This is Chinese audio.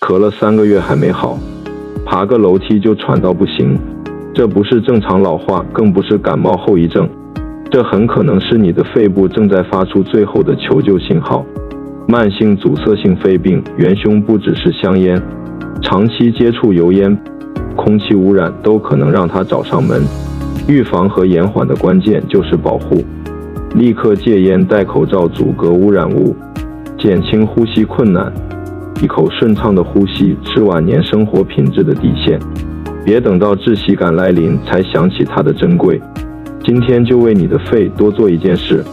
咳了3个月还没好，爬个楼梯就喘到不行，这不是正常老化，更不是感冒后遗症，这很可能是你的肺部正在发出最后的求救信号。慢性阻塞性肺病元凶不只是香烟，长期接触油烟、空气污染都可能让它找上门。预防和延缓的关键就是保护，立刻戒烟，戴口罩，阻隔污染物，减轻呼吸困难。一口顺畅的呼吸是晚年生活品质的底线，别等到窒息感来临才想起它的珍贵。今天就为你的肺多做一件事，